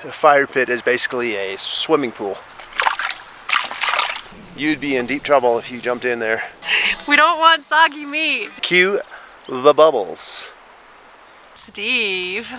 The fire pit is basically a swimming pool. You'd be in deep trouble if you jumped in there. We don't want soggy meat. Cue the bubbles. Steve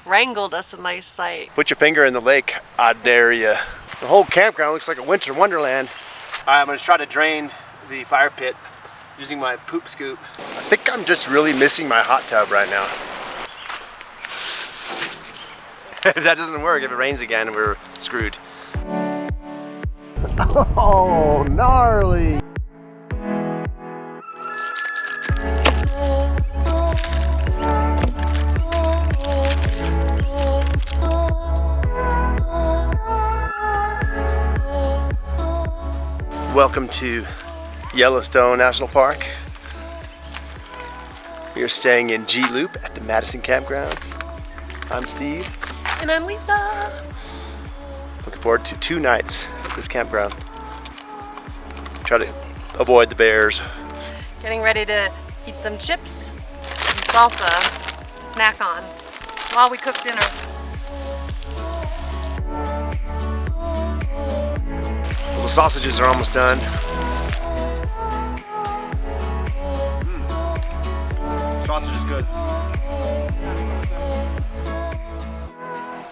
wrangled us a nice sight. Put your finger in the lake, I dare ya. The whole campground looks like a winter wonderland. I'm gonna try to drain the fire pit using my poop scoop. I think I'm just really missing my hot tub right now. If that doesn't work, if it rains again, we're screwed. Oh, gnarly! Welcome to Yellowstone National Park. We are staying in G Loop at the Madison Campground. I'm Steve. And I'm Lisa. Looking forward to 2 nights at this campground. Try to avoid the bears. Getting ready to eat some chips and salsa to snack on while we cook dinner. Well, the sausages are almost done. Sausage is good.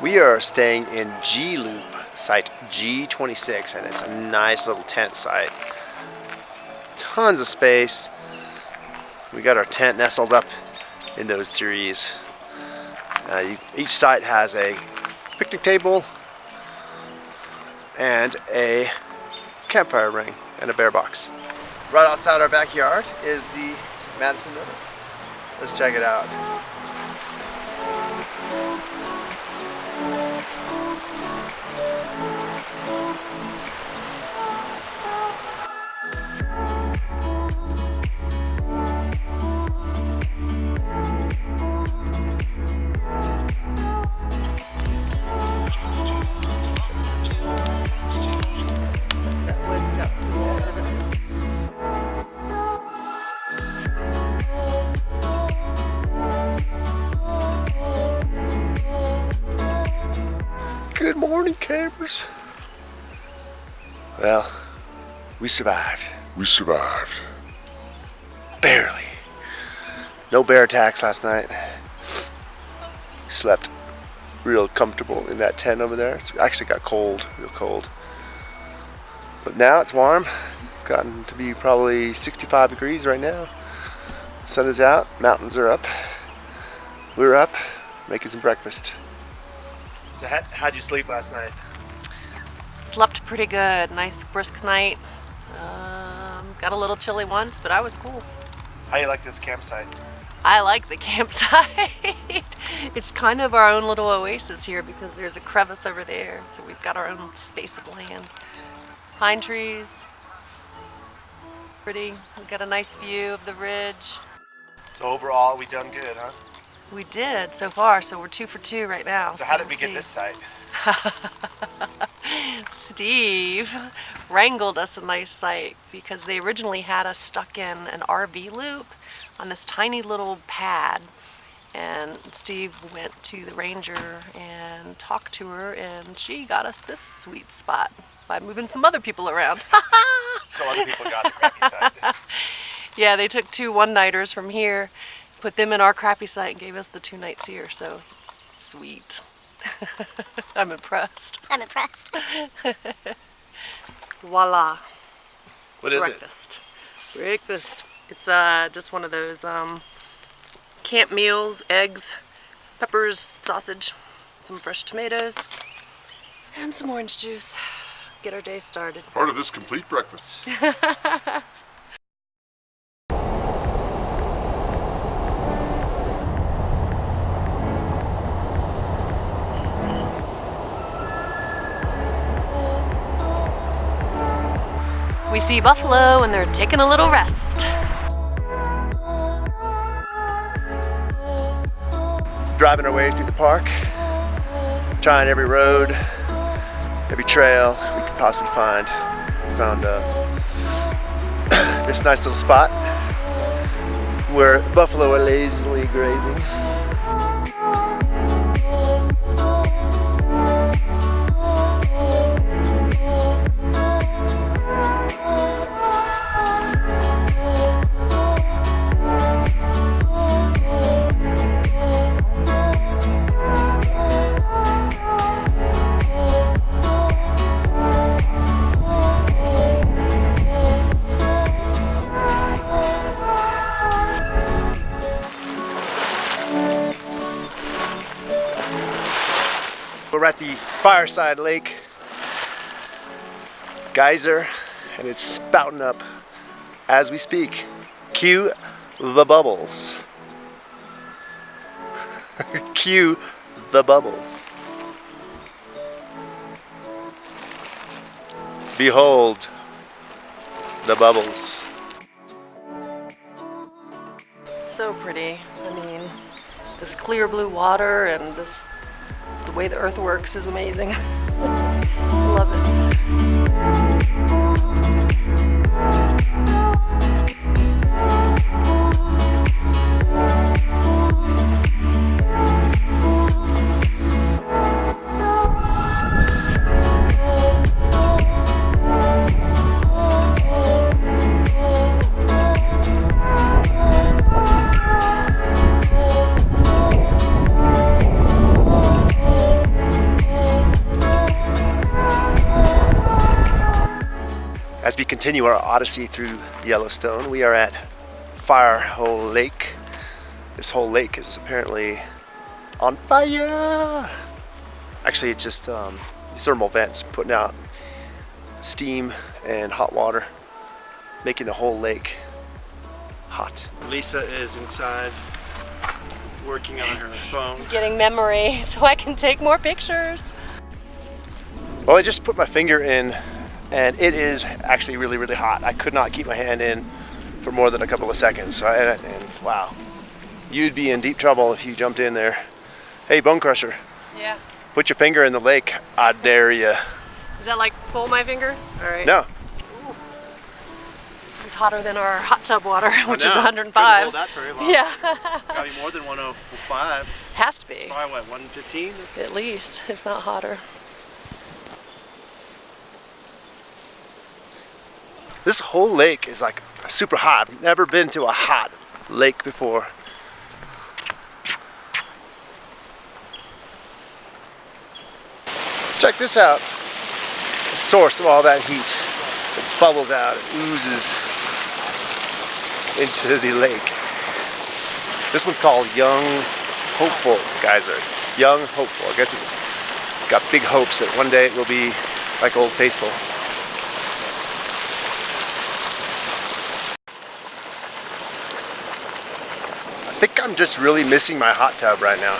We are staying in G Loop, site G26, and it's a nice little tent site. Tons of space. We got our tent nestled up in those trees. Each site has a picnic table and a campfire ring and a bear box. Right outside our backyard is the Madison River. Let's check it out. Good morning, campers. Well, we survived. We survived. Barely. No bear attacks last night. Slept real comfortable in that tent over there. It's actually got cold, real cold. But now it's warm. It's gotten to be probably 65 degrees right now. Sun is out, mountains are up. We're up, making some breakfast. So how'd you sleep last night? Slept pretty good. Nice brisk night. Got a little chilly once, but I was cool. How do you like this campsite? I like the campsite. It's kind of our own little oasis here because there's a crevice over there, so we've got our own space of land. Pine trees. Pretty. We've got a nice view of the ridge. So overall, we done good, huh? We did so far, so we're 2 for 2 right now. So how did we get this site? Steve wrangled us a nice site because they originally had us stuck in an RV loop on this tiny little pad, and Steve went to the ranger and talked to her, and she got us this sweet spot by moving some other people around. So other people got the crappy site. Yeah, they took 2 one-nighters from here, put them in our crappy site, and gave us the 2 nights here, so sweet. I'm impressed. I'm impressed. Voila. What is Breakfast. Breakfast. It's just one of those camp meals, eggs, peppers, sausage, some fresh tomatoes, and some orange juice. Get our day started. Part of this complete breakfast. We see buffalo and they're taking a little rest. Driving our way through the park, trying every road, every trail we could possibly find. We found this nice little spot where buffalo are lazily grazing. at the Fireside Lake geyser, and it's spouting up as we speak. Cue the bubbles. Cue the bubbles. Behold the bubbles. So pretty. I mean, this clear blue water and the way the earth works is amazing. Love it. As we continue our odyssey through Yellowstone, we are at Firehole Lake. This whole lake is apparently on fire. Actually, it's just these thermal vents putting out steam and hot water, making the whole lake hot. Lisa is inside working on her phone. Getting memory so I can take more pictures. Well, I just put my finger in, and it is actually really, really hot. I could not keep my hand in for more than a couple of seconds. So and wow, you'd be in deep trouble if you jumped in there. Hey, Bone Crusher. Yeah. Put your finger in the lake. I dare you. Is that like pull my finger? All right. No. Ooh. It's hotter than our hot tub water, which is No, 105. couldn't hold that very long. Yeah. Gotta be more than 105. Has to be. Probably what, 115? At least, if not hotter. This whole lake is like super hot. I've never been to a hot lake before. Check this out. The source of all that heat. It bubbles out, it oozes into the lake. This one's called Young Hopeful Geyser. Young Hopeful. I guess it's got big hopes that one day it will be like Old Faithful. I think I'm just really missing my hot tub right now.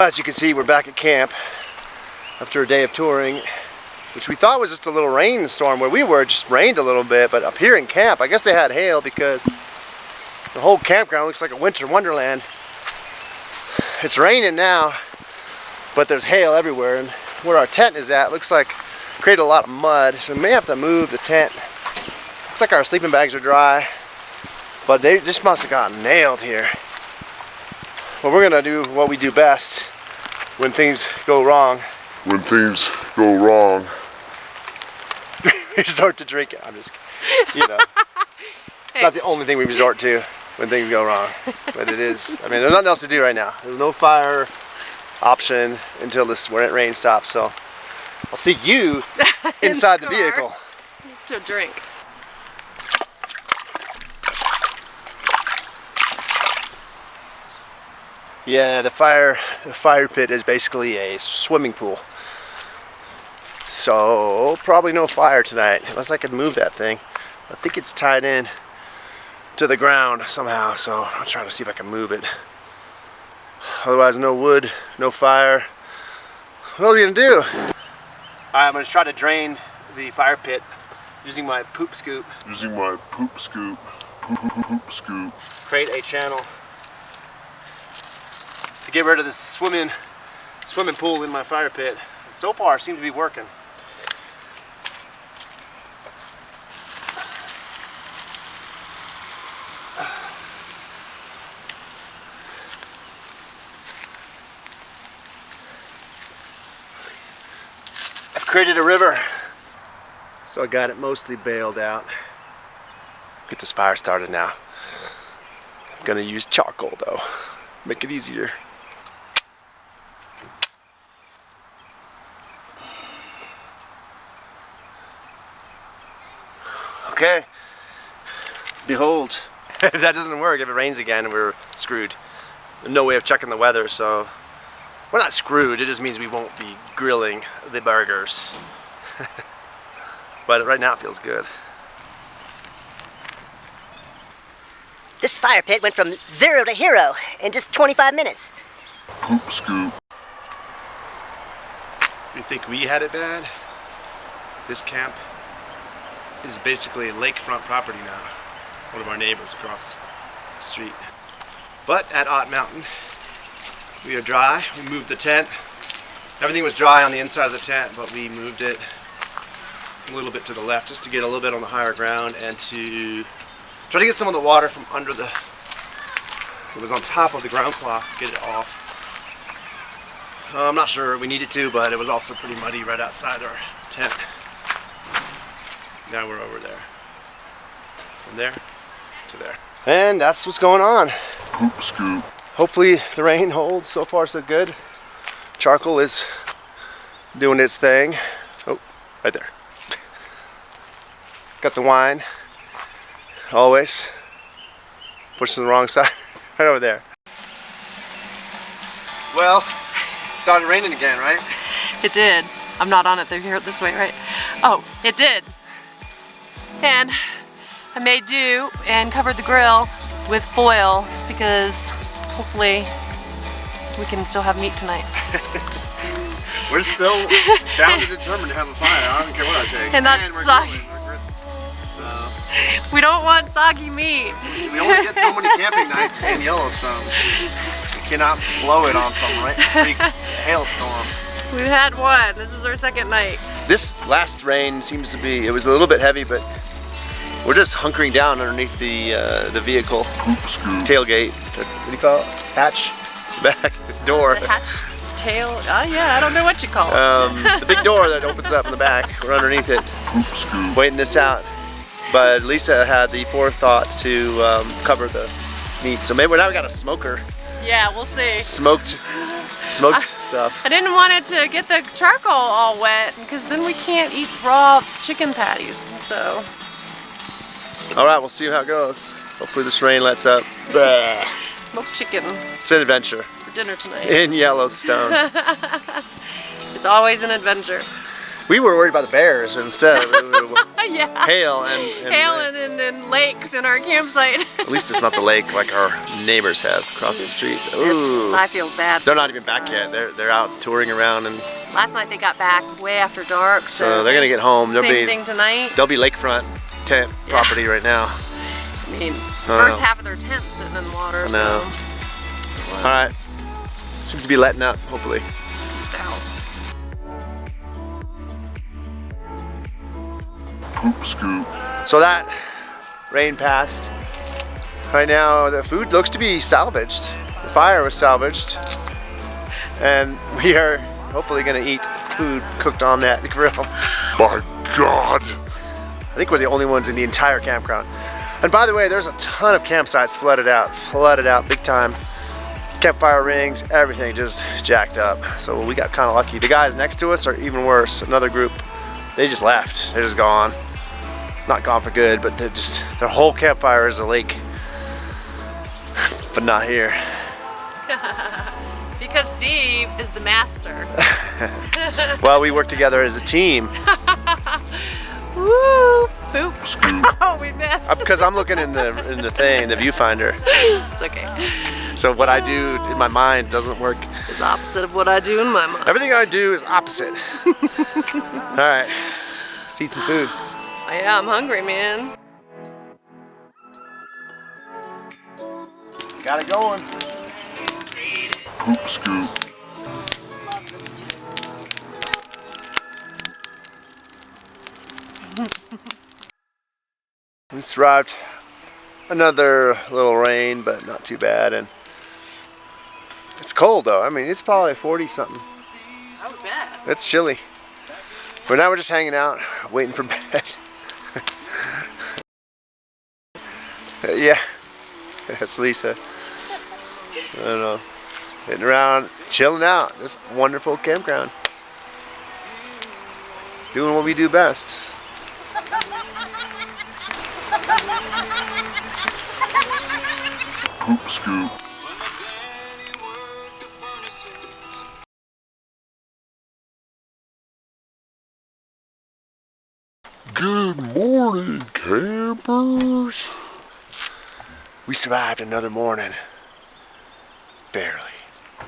As you can see, we're back at camp after a day of touring, which we thought was just a little rainstorm. Where we were, it just rained a little bit, but up here in camp, I guess they had hail because the whole campground looks like a winter wonderland. It's raining now, but there's hail everywhere, and where our tent is at looks like created a lot of mud, so we may have to move the tent. Looks like our sleeping bags are dry, but they just must have gotten nailed here. Well, we're gonna do what we do best when things go wrong. When things go wrong, Resort to drinking. I'm just, you know. It's not the only thing we resort to when things go wrong, but it is. I mean, there's nothing else to do right now. There's no fire option until this rain stops. So I'll see you inside the vehicle to drink. Yeah, the fire pit is basically a swimming pool. So probably no fire tonight, unless I could move that thing. I think it's tied in to the ground somehow, so I'm trying to see if I can move it. Otherwise, no wood, no fire. What are we gonna do? Alright, I'm gonna try to drain the fire pit using my poop scoop. using my poop scoop, poop scoop. Create a channel to get rid of this swimming pool in my fire pit. So far, it seems to be working. I've created a river, so I got it mostly bailed out. Get this fire started now. I'm gonna use charcoal though, make it easier. Okay, behold. If that doesn't work, if it rains again, we're screwed. No way of checking the weather, so we're not screwed. It just means we won't be grilling the burgers. But right now it feels good. This fire pit went from 0 to hero in just 25 minutes. Poop scoop. You think we had it bad? This camp is basically lakefront property now. One of our neighbors across the street. But at Ott Mountain, we are dry. We moved the tent. Everything was dry on the inside of the tent, but we moved it a little bit to the left just to get a little bit on the higher ground and to try to get some of the water from under it was on top of the ground cloth, get it off. I'm not sure we needed to, but it was also pretty muddy right outside our tent. Now we're over there. From there to there. And that's what's going on. Poop scoop. Hopefully the rain holds. So far so good. Charcoal is doing its thing. Oh, right there. Got the wine. Always. Pushing the wrong side. Right over there. Well, it started raining again, right? It did. I'm not on it. They're here this way, right? Oh, it did. And I made do and covered the grill with foil because hopefully we can still have meat tonight. We're still bound and determined to have a fire. I don't care what I say. And that's soggy. So We don't want soggy meat. we only get so many camping nights in Yellowstone. We cannot blow it on some freak hailstorm. We've had one. This is our second night. This last rain seems to be, it was a little bit heavy, but we're just hunkering down underneath the vehicle Poop scoop. tailgate. What do you call it? Hatch? Back door. The hatch tail. Yeah, I don't know what you call it. The big door that opens up in the back. We're underneath it, Poop scoop. waiting this out. But Lisa had the forethought to cover the meat. So maybe now we got a smoker. Yeah, we'll see. Smoked stuff. I didn't want it to get the charcoal all wet because then we can't eat raw chicken patties. So All right, we'll see how it goes. Hopefully this rain lets up. Bleh. smoked chicken It's an adventure for dinner tonight. in Yellowstone. It's always an adventure. We were worried about the bears instead of Yeah. hail and Hail rain. and lakes in our campsite. At least it's not the lake like our neighbors have across the street. Ooh. I feel bad. They're not even back yet. They're out touring around, and Last night they got back way after dark, so they're gonna get home. Same thing tonight. They'll be lakefront tent property right now. I mean, know. first half of their tent sitting in water. know. So. All right, seems to be letting up. Hopefully. So. Poop scoop. So that rain passed. Right now the food looks to be salvaged. The fire was salvaged. And we are hopefully gonna eat food cooked on that grill. My God. I think we're the only ones in the entire campground. And by the way, there's a ton of campsites flooded out big time. Campfire rings, everything just jacked up. So we got kind of lucky. The guys next to us are even worse. Another group, they just left. They're just gone. Not gone for good, but their whole campfire is a lake. But not here. Because Steve is the master. Well, we work together as a team. Woo! Poop. Scoop. Oh, we missed. Because I'm looking in the viewfinder. It's okay. So what I do in my mind doesn't work. It's opposite of what I do in my mind. Everything I do is opposite. All right, let's eat some food. Yeah, I'm hungry, man. Got it going. Poop scoop. We survived another little rain, but not too bad. And it's cold though. I mean, it's probably 40 something. Oh, bad. It's chilly. But now we're just hanging out, waiting for bed. Yeah, that's Lisa. I don't know. Hitting around, chilling out. This wonderful campground. Doing what we do best. Poop scoop. Good morning, campers. We survived another morning. Barely.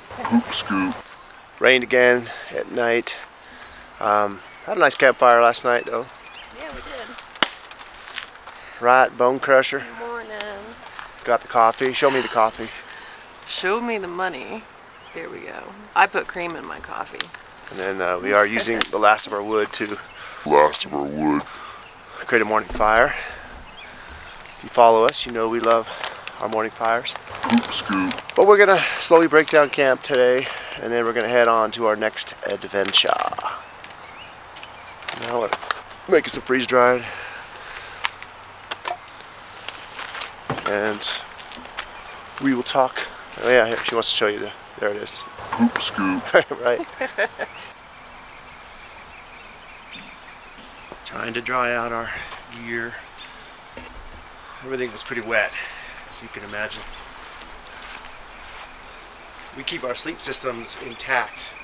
Poop scoop. Rained again at night. Had a nice campfire last night though. Yeah, we did. Right, bone crusher. Good morning. Got the coffee. Show me the coffee. Show me the money. Here we go. I put cream in my coffee. And then we are using the last of our wood to Last of our wood. create a morning fire. If you follow us, you know we love our morning fires. Poop scoop. But we're gonna slowly break down camp today, and then we're gonna head on to our next adventure. Now we're making some freeze dried. And we will talk. Oh yeah, here, she wants to show you there it is. Poop scoop. Right. Trying to dry out our gear. Everything was pretty wet, as you can imagine. We keep our sleep systems intact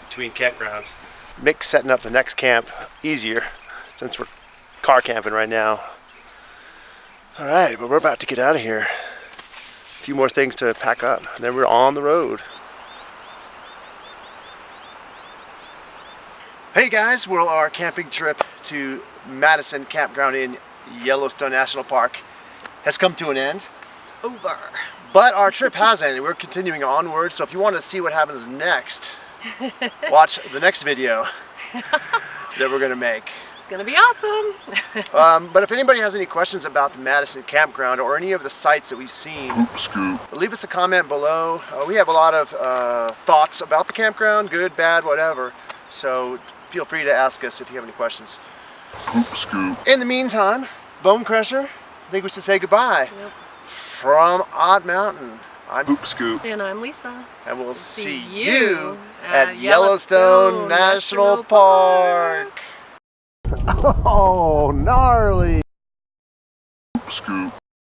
between campgrounds. Makes setting up the next camp easier since we're car camping right now. All right, but we're about to get out of here. A few more things to pack up, and then we're on the road. Hey guys, well, our camping trip to Madison Campground in Yellowstone National Park has come to an end. Over. But our trip has ended. We're continuing onward, so if you want to see what happens next, watch the next video that we're going to make. It's gonna be awesome. But if anybody has any questions about the Madison Campground or any of the sites that we've seen, Poop scoop. leave us a comment below. We have a lot of thoughts about the campground, good, bad, whatever. So feel free to ask us if you have any questions. Poop scoop. In the meantime, Bone Crusher, I think we should say goodbye. Yep. From Odd Mountain, I'm Poop scoop. And I'm Lisa. and we'll see See you you at at Yellowstone Yellowstone National National Park. Oh, gnarly! Poop scoop.